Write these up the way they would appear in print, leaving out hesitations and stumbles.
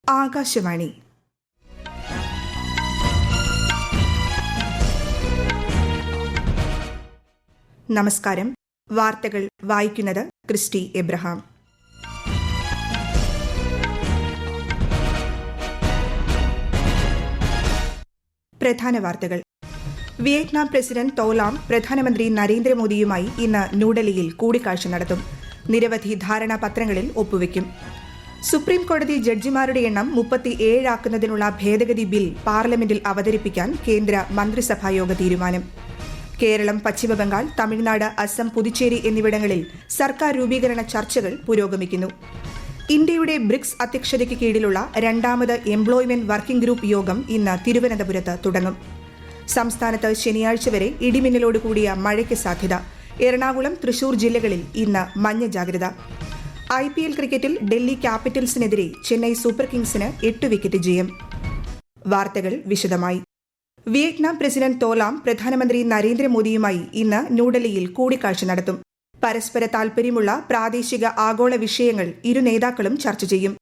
ആകാശവാണി. നമസ്കാരം. വാർത്തകൾ വായിക്കുന്നത് ക്രിസ്റ്റി എബ്രഹാം. പ്രധാന വാർത്തകൾ. വിയറ്റ്നാം പ്രസിഡന്റ് തോലാം പ്രധാനമന്ത്രി നരേന്ദ്രമോദിയുമായി ഇന്ന് ന്യൂഡൽഹിയിൽ കൂടിക്കാഴ്ച നടത്തും. നിരവധി ധാരണാപത്രങ്ങളിൽ ഒപ്പുവെക്കും. സുപ്രീം കോടതി ജഡ്ജിമാരുടെ എണ്ണം 37 ആക്കുന്നതിനുള്ള ഭേദഗതി ബിൽ പാർലമെന്റിൽ അവതരിപ്പിക്കാൻ കേന്ദ്ര മന്ത്രിസഭായോഗ തീരുമാനം. കേരളം, പശ്ചിമബംഗാൾ, തമിഴ്നാട്, അസം, പുതുച്ചേരി എന്നിവിടങ്ങളിൽ സർക്കാർ രൂപീകരണ ചർച്ചകൾ പുരോഗമിക്കുന്നു. ഇന്ത്യയുടെ ബ്രിക്സ് അധ്യക്ഷതയ്ക്ക് കീഴിലുള്ള രണ്ടാമത് എംപ്ലോയ്മെന്റ് വർക്കിംഗ് ഗ്രൂപ്പ് യോഗം ഇന്ന് തിരുവനന്തപുരത്ത് തുടങ്ങും. സംസ്ഥാനത്ത് ശനിയാഴ്ച വരെ ഇടിമിന്നലോട് കൂടിയ മഴയ്ക്ക് സാധ്യത. എറണാകുളം, തൃശൂർ ജില്ലകളിൽ ഇന്ന് മഞ്ഞ ജാഗ്രത. IPL ക്രിക്കറ്റിൽ ഡൽഹി ക്യാപിറ്റൽസിനെതിരെ ചെന്നൈ സൂപ്പർ കിങ്സിന് 8 വിക്കറ്റ് ജയം. വാർത്തകൾ വിശദമായി. വിയറ്റ്നാം പ്രസിഡന്റ് തോലാം പ്രധാനമന്ത്രി നരേന്ദ്രമോദിയുമായി ഇന്ന് ന്യൂഡൽഹിയിൽ കൂടിക്കാഴ്ച നടത്തും. പരസ്പര താൽപര്യമുള്ള പ്രാദേശിക ആഗോള വിഷയങ്ങൾ ഇരു നേതാക്കളും ചർച്ച ചെയ്യും.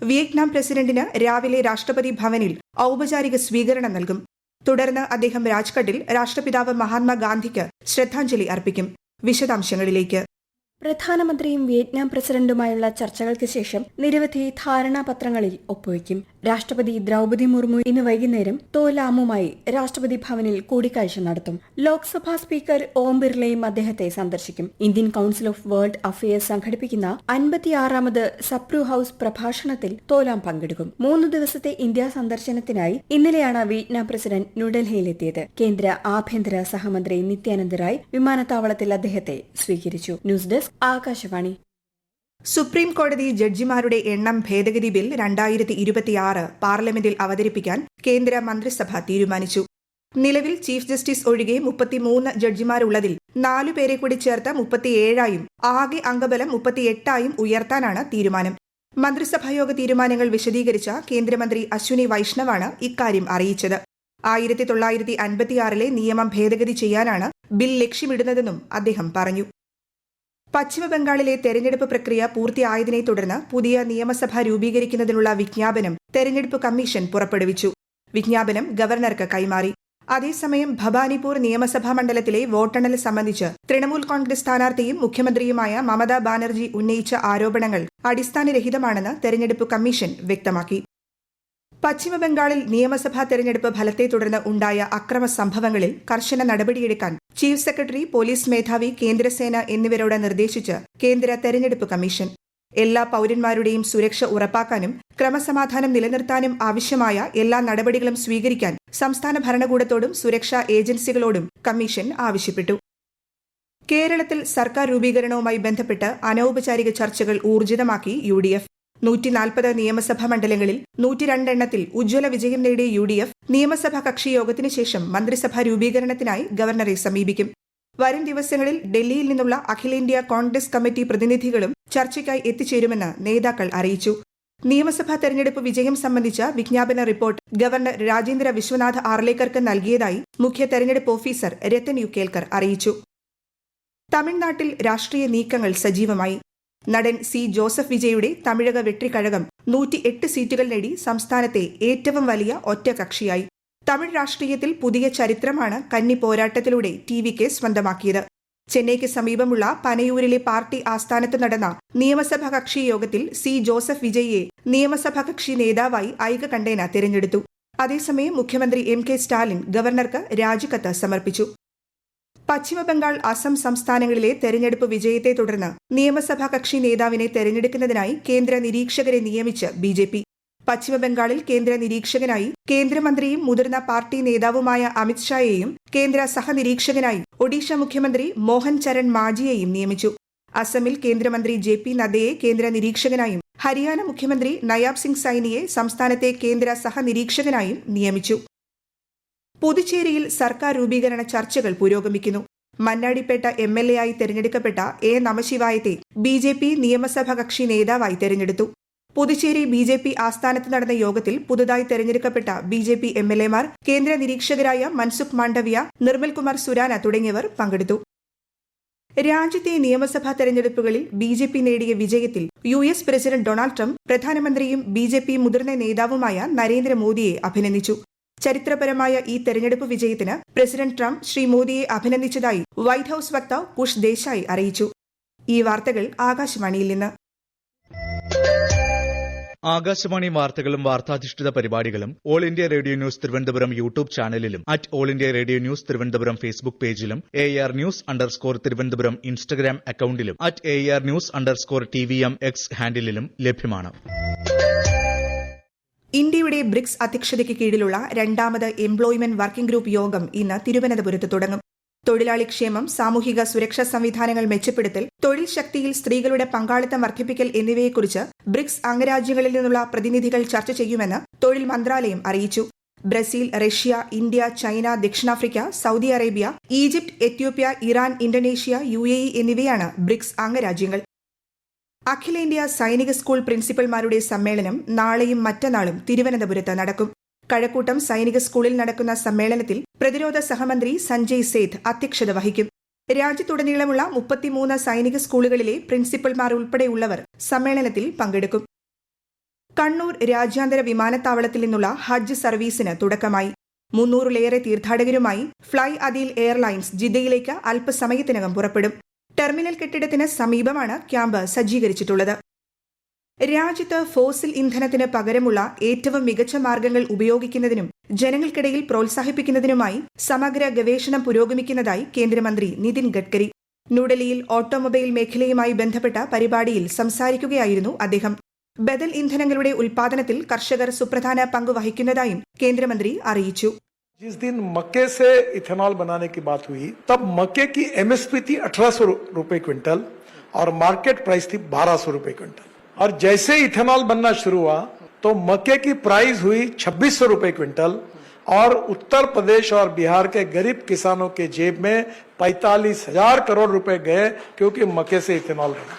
വിയറ്റ്നാം പ്രസിഡന്റിന് രാവിലെ രാഷ്ട്രപതി ഭവനിൽ ഔപചാരിക സ്വീകരണം നൽകും. തുടർന്ന് അദ്ദേഹം രാജ്ഘട്ടിൽ രാഷ്ട്രപിതാവ് മഹാത്മാഗാന്ധിക്ക് ശ്രദ്ധാഞ്ജലി അർപ്പിക്കും. വിശദാംശങ്ങളിലേക്ക്. പ്രധാനമന്ത്രിയും വിയറ്റ്നാം പ്രസിഡന്റുമായുള്ള ചർച്ചകൾക്ക് ശേഷം നിരവധി ധാരണാപത്രങ്ങളിൽ ഒപ്പുവയ്ക്കും. രാഷ്ട്രപതി ദ്രൗപദി മുർമു ഇന്ന് വൈകുന്നേരം തോലാമുമായി രാഷ്ട്രപതി ഭവനിൽ കൂടിക്കാഴ്ച നടത്തും. ലോക്സഭാ സ്പീക്കർ ഓം ബിർളയും അദ്ദേഹത്തെ സന്ദർശിക്കും. Indian council of world affairs സംഘടിപ്പിക്കുന്ന 56ാമത് സപ്രു ഹൌസ് പ്രഭാഷണത്തിൽ തോലാം പങ്കെടുക്കും. 3 ദിവസത്തെ ഇന്ത്യ സന്ദർശനത്തിനായി ഇന്നലെയാണ് വിയറ്റ്നാം പ്രസിഡന്റ് ന്യൂഡൽഹിയിലെത്തിയത്. കേന്ദ്ര ആഭ്യന്തര സഹമന്ത്രി നിത്യാനന്ദ റായ് വിമാനത്താവളത്തിൽ അദ്ദേഹത്തെ സ്വീകരിച്ചു. News desk Akashvani. സുപ്രീം കോടതി ജഡ്ജിമാരുടെ എണ്ണം ഭേദഗതി ബിൽ 2026 പാർലമെന്റിൽ അവതരിപ്പിക്കാൻ കേന്ദ്ര മന്ത്രിസഭ തീരുമാനിച്ചു. നിലവിൽ ചീഫ് ജസ്റ്റിസ് ഒഴികെ 33 ജഡ്ജിമാരുള്ളതിൽ 4 പേരെ കൂടി ചേർത്ത് 37ആയും ആകെ അംഗബലം 38ആയും ഉയർത്താനാണ് തീരുമാനം. മന്ത്രിസഭായോഗ തീരുമാനങ്ങൾ വിശദീകരിച്ച കേന്ദ്രമന്ത്രി അശ്വിനി വൈഷ്ണവാണ് ഇക്കാര്യം അറിയിച്ചത്. 1956 നിയമം ഭേദഗതി ചെയ്യാനാണ് ബിൽ ലക്ഷ്യമിടുന്നതെന്നും അദ്ദേഹം പറഞ്ഞു. പശ്ചിമബംഗാളിലെ തെരഞ്ഞെടുപ്പ് പ്രക്രിയ പൂർത്തിയായതിനെ തുടർന്ന് പുതിയ നിയമസഭ രൂപീകരിക്കുന്നതിനുള്ള വിജ്ഞാപനം തെരഞ്ഞെടുപ്പ് കമ്മീഷൻ പുറപ്പെടുവിച്ചു. വിജ്ഞാപനം ഗവർണർക്ക് കൈമാറി. അതേസമയം ഭവാനിപൂർ നിയമസഭാ മണ്ഡലത്തിലെ വോട്ടെണ്ണൽ സംബന്ധിച്ച് തൃണമൂൽ കോൺഗ്രസ് സ്ഥാനാർത്ഥിയും മുഖ്യമന്ത്രിയുമായ മമതാ ബാനർജി ഉന്നയിച്ച ആരോപണങ്ങൾ അടിസ്ഥാനരഹിതമാണെന്ന് തെരഞ്ഞെടുപ്പ് കമ്മീഷൻ വ്യക്തമാക്കി. പശ്ചിമബംഗാളിൽ നിയമസഭാ തെരഞ്ഞെടുപ്പ് ഫലത്തെ തുടർന്ന് ഉണ്ടായ അക്രമ സംഭവങ്ങളിൽ കർശന നടപടിയെടുക്കാൻ ചീഫ് സെക്രട്ടറി, പോലീസ് മേധാവി, കേന്ദ്രസേന എന്നിവരോട് നിർദ്ദേശിച്ച് കേന്ദ്ര തെരഞ്ഞെടുപ്പ് കമ്മീഷൻ. എല്ലാ പൌരന്മാരുടെയും സുരക്ഷ ഉറപ്പാക്കാനും ക്രമസമാധാനം നിലനിർത്താനും ആവശ്യമായ എല്ലാ നടപടികളും സ്വീകരിക്കാൻ സംസ്ഥാന ഭരണകൂടത്തോടും സുരക്ഷാ ഏജൻസികളോടും കമ്മീഷൻ ആവശ്യപ്പെട്ടു. കേരളത്തിൽ സർക്കാർ രൂപീകരണവുമായി ബന്ധപ്പെട്ട് അനൌപചാരിക ചർച്ചകൾ ഊർജിതമാക്കി UDF. 140 നിയമസഭാ മണ്ഡലങ്ങളിൽ 102 എണ്ണത്തിൽ ഉജ്ജ്വല വിജയം നേടിയ UDF നിയമസഭാ കക്ഷി യോഗത്തിനു ശേഷം മന്ത്രിസഭാ രൂപീകരണത്തിനായി ഗവർണറെ സമീപിക്കും. വരും ദിവസങ്ങളിൽ ഡൽഹിയിൽ നിന്നുള്ള അഖിലേന്ത്യാ കോൺഗ്രസ് കമ്മിറ്റി പ്രതിനിധികളും ചർച്ചയ്ക്കായി എത്തിച്ചേരുമെന്ന് നേതാക്കൾ അറിയിച്ചു. നിയമസഭാ തെരഞ്ഞെടുപ്പ് വിജയം സംബന്ധിച്ച വിജ്ഞാപന റിപ്പോർട്ട് ഗവർണർ രാജേന്ദ്ര വിശ്വനാഥ് ആർലേക്കർക്ക് നൽകിയതായി മുഖ്യ തെരഞ്ഞെടുപ്പ് ഓഫീസർ രത്തൻ യു കേൽക്കർ അറിയിച്ചു. തമിഴ്നാട്ടിൽ രാഷ്ട്രീയ നീക്കങ്ങൾ സജീവമായി. നടൻ C. ജോസഫ് വിജയുടെ തമിഴക വെട്രിക്കഴകം 108 സീറ്റുകൾ നേടി സംസ്ഥാനത്തെ ഏറ്റവും വലിയ ഒറ്റ കക്ഷിയായി. തമിഴ് രാഷ്ട്രീയത്തിൽ പുതിയ ചരിത്രമാണ് കന്നി പോരാട്ടത്തിലൂടെ TVK സ്വന്തമാക്കിയത്. ചെന്നൈക്ക് സമീപമുള്ള പനയൂരിലെ പാർട്ടി ആസ്ഥാനത്ത് നടന്ന നിയമസഭാ കക്ഷി യോഗത്തിൽ C. ജോസഫ് വിജയിയെ നിയമസഭാ കക്ഷി നേതാവായി ഐകകണ്ഠേന തിരഞ്ഞെടുത്തു. അതേസമയം മുഖ്യമന്ത്രി MK സ്റ്റാലിൻ ഗവർണർക്ക് രാജിക്കത്ത് സമർപ്പിച്ചു. പശ്ചിമബംഗാൾ, അസം സംസ്ഥാനങ്ങളിലെ തെരഞ്ഞെടുപ്പ് വിജയത്തെ തുടർന്ന് നിയമസഭാ കക്ഷി നേതാവിനെ തെരഞ്ഞെടുക്കുന്നതിനായി കേന്ദ്ര നിരീക്ഷകരെ നിയമിച്ച് BJP. പശ്ചിമബംഗാളിൽ കേന്ദ്ര നിരീക്ഷകനായി കേന്ദ്രമന്ത്രിയും മുതിർന്ന പാർട്ടി നേതാവുമായ അമിത്ഷായെയും കേന്ദ്ര സഹനിരീക്ഷകനായി ഒഡീഷ മുഖ്യമന്ത്രി മോഹൻ ചരൺ മാജിയെയും നിയമിച്ചു. അസമിൽ കേന്ദ്രമന്ത്രി JP നദ്ദയെ കേന്ദ്ര നിരീക്ഷകനായും ഹരിയാന മുഖ്യമന്ത്രി നയാബ് സിംഗ് സൈനിയെ സംസ്ഥാനത്തെ കേന്ദ്ര സഹനിരീക്ഷകനായും നിയമിച്ചു. പുതുച്ചേരിയിൽ സർക്കാർ രൂപീകരണ ചർച്ചകൾ പുരോഗമിക്കുന്നു. മണ്ണാടിപ്പേട്ട MLA ആയി തെരഞ്ഞെടുക്കപ്പെട്ട A. നമശിവായത്തെ BJP നിയമസഭാ കക്ഷി നേതാവായി തെരഞ്ഞെടുത്തു. പുതുച്ചേരി BJP ആസ്ഥാനത്ത് നടന്ന യോഗത്തിൽ പുതുതായി തെരഞ്ഞെടുക്കപ്പെട്ട BJP MLAമാർ, കേന്ദ്ര നിരീക്ഷകരായ മൻസുഖ് മാണ്ഡവ്യ, നിർമ്മൽ കുമാർ സുരാന തുടങ്ങിയവർ പങ്കെടുത്തു. രാജ്യത്തെ നിയമസഭാ തെരഞ്ഞെടുപ്പുകളിൽ ബി.ജെ.പി. നേടിയ വിജയത്തിൽ യു.എസ്. പ്രസിഡന്റ് ഡൊണാൾഡ് ട്രംപ് പ്രധാനമന്ത്രിയും ബി.ജെ.പി. മുതിർന്ന നേതാവുമായ നരേന്ദ്രമോദിയെ അഭിനന്ദിച്ചു. ചരിത്രപരമായ ഈ തെരഞ്ഞെടുപ്പ് വിജയത്തിന് പ്രസിഡന്റ് ട്രംപ് ശ്രീ മോദിയെ അഭിനന്ദിച്ചതായി വൈറ്റ് ഹൌസ് വക്താവ് കുഷ് ദേശായി അറിയിച്ചു. ഈ വാർത്തകൾ ആകാശവാണിയിൽ നിന്ന്. ആകാശവാണി വാർത്തകളും വാർത്താധിഷ്ഠിത പരിപാടികളും all India radio news Thiruvananthapuram YouTube ചാനലിലും all India radio news Thiruvananthapuram Facebook പേജിലും AR News_ തിരുവനന്തപുരം ഇൻസ്റ്റഗ്രാം അക്കൌണ്ടിലും AR News_TVM X ഹാൻഡിലും ലഭ്യമാണ്. ഇന്ത്യയുടെ ബ്രിക്സ് അധ്യക്ഷതയ്ക്ക് കീഴിലുള്ള രണ്ടാമത് എംപ്ലോയ്മെന്റ് വർക്കിംഗ് ഗ്രൂപ്പ് യോഗം ഇന്ന് തിരുവനന്തപുരത്ത് തുടങ്ങും. തൊഴിലാളി ക്ഷേമം, സാമൂഹിക സുരക്ഷാ സംവിധാനങ്ങൾ മെച്ചപ്പെടുത്തൽ, തൊഴിൽ ശക്തിയിൽ സ്ത്രീകളുടെ പങ്കാളിത്തം വർദ്ധിപ്പിക്കൽ എന്നിവയെക്കുറിച്ച് ബ്രിക്സ് അംഗരാജ്യങ്ങളിൽ നിന്നുള്ള പ്രതിനിധികൾ ചർച്ച ചെയ്യുമെന്ന് തൊഴിൽ മന്ത്രാലയം അറിയിച്ചു. ബ്രസീൽ, റഷ്യ, ഇന്ത്യ, ചൈന, ദക്ഷിണാഫ്രിക്ക, Saudi Arabia, Egypt, Ethiopia, Iran, Indonesia, UAE എന്നിവയാണ് ബ്രിക്സ് അംഗരാജ്യങ്ങൾ. അഖിലേന്ത്യാ സൈനിക സ്കൂൾ പ്രിൻസിപ്പൽമാരുടെ സമ്മേളനം നാളെയും മറ്റന്നാളും തിരുവനന്തപുരത്ത് നടക്കും. കഴക്കൂട്ടം സൈനിക സ്കൂളിൽ നടക്കുന്ന സമ്മേളനത്തിൽ പ്രതിരോധ സഹമന്ത്രി സഞ്ജയ് സേത്ത് അധ്യക്ഷത വഹിക്കും. രാജ്യത്തുടനീളമുള്ള 33 സൈനിക സ്കൂളുകളിലെ പ്രിൻസിപ്പൽമാർ ഉൾപ്പെടെയുള്ളവർ സമ്മേളനത്തിൽ പങ്കെടുക്കും. കണ്ണൂർ രാജ്യാന്തര വിമാനത്താവളത്തിൽ നിന്നുള്ള ഹജ്ജ് സർവീസിന് തുടക്കമായി. 300-ലേറെ തീർത്ഥാടകരുമായി ഫ്ലൈ അദീൽ എയർലൈൻസ് ജിദ്ദയിലേക്ക് അല്പസമയത്തിനകം പുറപ്പെടും. ടെർമിനൽ കെട്ടിടത്തിന് സമീപമാണ് ക്യാമ്പ് സജ്ജീകരിച്ചിട്ടുള്ളത്. രാജ്യത്ത് ഫോസിൽ ഇന്ധനത്തിന് പകരമുള്ള ഏറ്റവും മികച്ച മാർഗങ്ങൾ ഉപയോഗിക്കുന്നതിനും ജനങ്ങൾക്കിടയിൽ പ്രോത്സാഹിപ്പിക്കുന്നതിനുമായി സമഗ്ര ഗവേഷണം പുരോഗമിക്കുന്നതായി കേന്ദ്രമന്ത്രി നിതിൻ ഗഡ്കരി. ന്യൂഡൽഹിയിൽ ഓട്ടോമൊബൈൽ മേഖലയുമായി ബന്ധപ്പെട്ട പരിപാടിയിൽ സംസാരിക്കുകയായിരുന്നു അദ്ദേഹം. ബദൽ ഇന്ധനങ്ങളുടെ ഉൽപാദനത്തിൽ കർഷകർ സുപ്രധാന പങ്ക് വഹിക്കുന്നതായും കേന്ദ്രമന്ത്രി അറിയിച്ചു. जिस दिन मक्के से इथेनॉल बनाने की बात हुई तब मक्के की MSP थी 1800 रुपए क्विंटल और मार्केट प्राइस थी 1200 रुपए क्विंटल. और जैसे इथेनॉल बनना शुरू हुआ तो मक्के की प्राइस हुई 2600 रुपए क्विंटल और उत्तर प्रदेश और बिहार के गरीब किसानों के जेब में 45,000 करोड़ रुपए गए क्योंकि मक्के से इथेनॉल बना.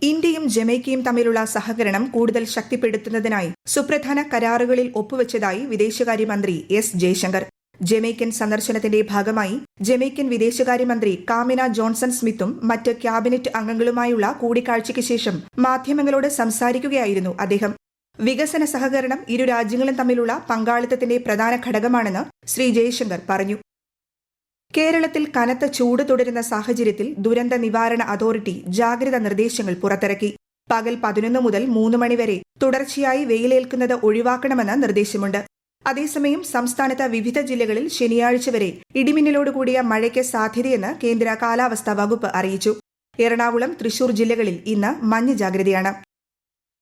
ഇന്ത്യയും ജമൈക്കയും തമ്മിലുള്ള സഹകരണം കൂടുതൽ ശക്തിപ്പെടുത്തുന്നതിനായി സുപ്രധാന കരാറുകളിൽ ഒപ്പുവെച്ചതായി വിദേശകാര്യമന്ത്രി S. ജയശങ്കർ. ജമൈക്കൻ സന്ദർശനത്തിന്റെ ഭാഗമായി ജമൈക്കൻ വിദേശകാര്യമന്ത്രി കാമിന ജോൺസൺ സ്മിത്തും മറ്റ് ക്യാബിനറ്റ് അംഗങ്ങളുമായുള്ള കൂടിക്കാഴ്ചയ്ക്ക് ശേഷം മാധ്യമങ്ങളോട് സംസാരിക്കുകയായിരുന്നു അദ്ദേഹം. വികസന സഹകരണം ഇരു രാജ്യങ്ങളും തമ്മിലുള്ള പങ്കാളിത്തത്തിന്റെ പ്രധാന ഘടകമാണെന്ന് ശ്രീ ജയശങ്കർ പറഞ്ഞു. കേരളത്തിൽ കനത്ത ചൂട് തുടരുന്ന സാഹചര്യത്തിൽ ദുരന്ത നിവാരണ അതോറിറ്റി ജാഗ്രതാ നിർദ്ദേശങ്ങൾ പുറത്തിറക്കി. പകൽ 11 മുതൽ 3 മണിവരെ തുടർച്ചയായി വെയിലേൽക്കുന്നത് ഒഴിവാക്കണമെന്ന് നിർദ്ദേശമുണ്ട്. അതേസമയം സംസ്ഥാനത്ത് വിവിധ ജില്ലകളിൽ ശനിയാഴ്ച വരെ ഇടിമിന്നലോടുകൂടിയ മഴയ്ക്ക് സാധ്യതയെന്ന് കേന്ദ്ര കാലാവസ്ഥാ വകുപ്പ് അറിയിച്ചു. എറണാകുളം, തൃശൂർ ജില്ലകളിൽ ഇന്ന് മഞ്ഞ ജാഗ്രതയാണ്.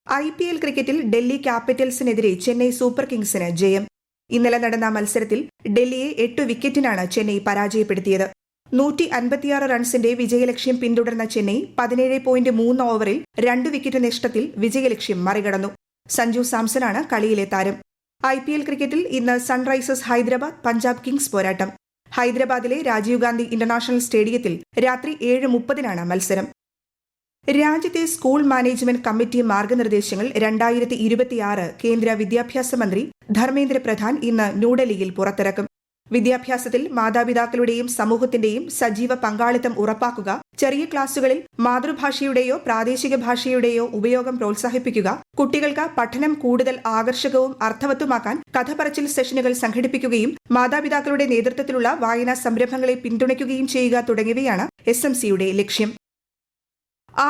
IPL ക്രിക്കറ്റിൽ ഡൽഹി ക്യാപിറ്റൽസിനെതിരെ ചെന്നൈ സൂപ്പർ കിങ്സിന് ജയം. ഇന്നലെ നടന്ന മത്സരത്തിൽ ഡൽഹിയെ 8 വിക്കറ്റിനാണ് ചെന്നൈ പരാജയപ്പെടുത്തിയത്. 156 റൺസിന്റെ വിജയലക്ഷ്യം പിന്തുടർന്ന ചെന്നൈ 17.3 ഓവറിൽ 2 വിക്കറ്റ് നഷ്ടത്തിൽ വിജയലക്ഷ്യം മറികടന്നു. സഞ്ജു സാംസണാണ് കളിയിലെ താരം. IPL ക്രിക്കറ്റിൽ ഇന്ന് സൺറൈസേഴ്സ് ഹൈദരാബാദ് പഞ്ചാബ് കിങ്സ് പോരാട്ടം. ഹൈദരാബാദിലെ രാജീവ് ഗാന്ധി ഇന്റർനാഷണൽ സ്റ്റേഡിയത്തിൽ രാത്രി 7:30 മത്സരം. രാജ്യത്തെ സ്കൂൾ മാനേജ്മെന്റ് കമ്മിറ്റി മാർഗനിർദ്ദേശങ്ങൾ 2026 കേന്ദ്ര വിദ്യാഭ്യാസ മന്ത്രി ധർമ്മേന്ദ്ര പ്രധാൻ ഇന്ന് ന്യൂഡൽഹിയിൽ പുറത്തിറക്കും. വിദ്യാഭ്യാസത്തിൽ മാതാപിതാക്കളുടെയും സമൂഹത്തിന്റെയും സജീവ പങ്കാളിത്തം ഉറപ്പാക്കുക, ചെറിയ ക്ലാസുകളിൽ മാതൃഭാഷയുടെയോ പ്രാദേശിക ഭാഷയുടെയോ ഉപയോഗം പ്രോത്സാഹിപ്പിക്കുക, കുട്ടികൾക്ക് പഠനം കൂടുതൽ ആകർഷകവും അർത്ഥവത്തുമാക്കാൻ കഥ പറച്ചിൽ സെഷനുകൾ സംഘടിപ്പിക്കുകയും മാതാപിതാക്കളുടെ നേതൃത്വത്തിലുള്ള വായനാ സംരംഭങ്ങളെ പിന്തുണയ്ക്കുകയും ചെയ്യുക തുടങ്ങിയവയാണ് SMCയുടെ ലക്ഷ്യം.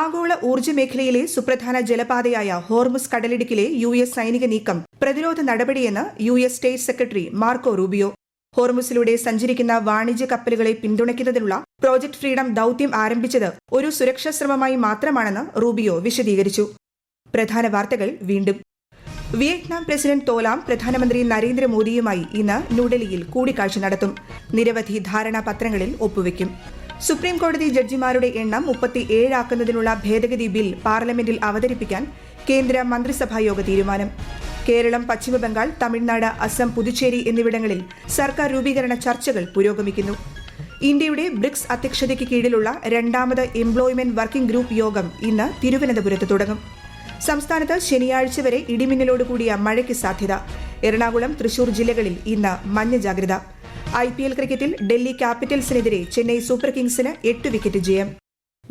ആഗോള ഊർജ്ജ മേഖലയിലെ സുപ്രധാന ജലപാതയായ ഹോർമുസ് കടലിടുക്കിലെ US സൈനിക നീക്കം പ്രതിരോധ നടപടിയെന്ന് US state secretary Marco Rubio. ഹോർമുസിലൂടെ സഞ്ചരിക്കുന്ന വാണിജ്യ കപ്പലുകളെ പിന്തുണയ്ക്കുന്നതിനുള്ള പ്രോജക്ട് ഫ്രീഡം ദൌത്യം ആരംഭിച്ചത് ഒരു സുരക്ഷാ ശ്രമമായി മാത്രമാണെന്ന് റൂബിയോ വിശദീകരിച്ചു. പ്രധാന വാർത്തകൾ വീണ്ടും. വിയറ്റ്നാം പ്രസിഡന്റ് തോലാം പ്രധാനമന്ത്രി നരേന്ദ്രമോദിയുമായി ഇന്ന് ന്യൂഡൽഹിയിൽ കൂടിക്കാഴ്ച നടത്തും. നിരവധി ധാരണാപത്രങ്ങളിൽ ഒപ്പുവെക്കും. സുപ്രീം കോടതി ജഡ്ജിമാരുടെ എണ്ണം 37 ആക്കുന്നതിനുള്ള ഭേദഗതി ബിൽ പാർലമെന്റിൽ അവതരിപ്പിക്കാൻ കേന്ദ്ര മന്ത്രിസഭായോഗ തീരുമാനം. കേരളം, പശ്ചിമബംഗാൾ, തമിഴ്നാട്, അസം, പുതുച്ചേരി എന്നിവിടങ്ങളിൽ സർക്കാർ രൂപീകരണ ചർച്ചകൾ പുരോഗമിക്കുന്നു. ഇന്ത്യയുടെ ബ്രിക്സ് അധ്യക്ഷതയ്ക്ക് കീഴിലുള്ള രണ്ടാമത് എംപ്ലോയ്മെന്റ് വർക്കിംഗ് ഗ്രൂപ്പ് യോഗം ഇന്ന് തിരുവനന്തപുരത്ത് തുടങ്ങും. സംസ്ഥാനത്ത് ശനിയാഴ്ച വരെ ഇടിമിന്നലോടുകൂടിയ മഴയ്ക്ക് സാധ്യത. എറണാകുളം, തൃശൂർ ജില്ലകളിൽ ഇന്ന് മഞ്ഞ ജാഗ്രത. IPL ക്രിക്കറ്റിൽ ഡൽഹി ക്യാപിറ്റൽസിനെതിരെ ചെന്നൈ സൂപ്പർ കിങ്സിന് 8 വിക്കറ്റ് ജയം.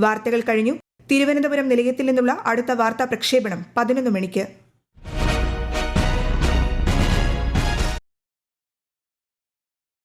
വാർത്തകൾ കഴിഞ്ഞു. തിരുവനന്തപുരം നിലയത്തിൽ നിന്നുള്ള അടുത്ത വാർത്താ പ്രക്ഷേപണം 11 മണിക്ക്.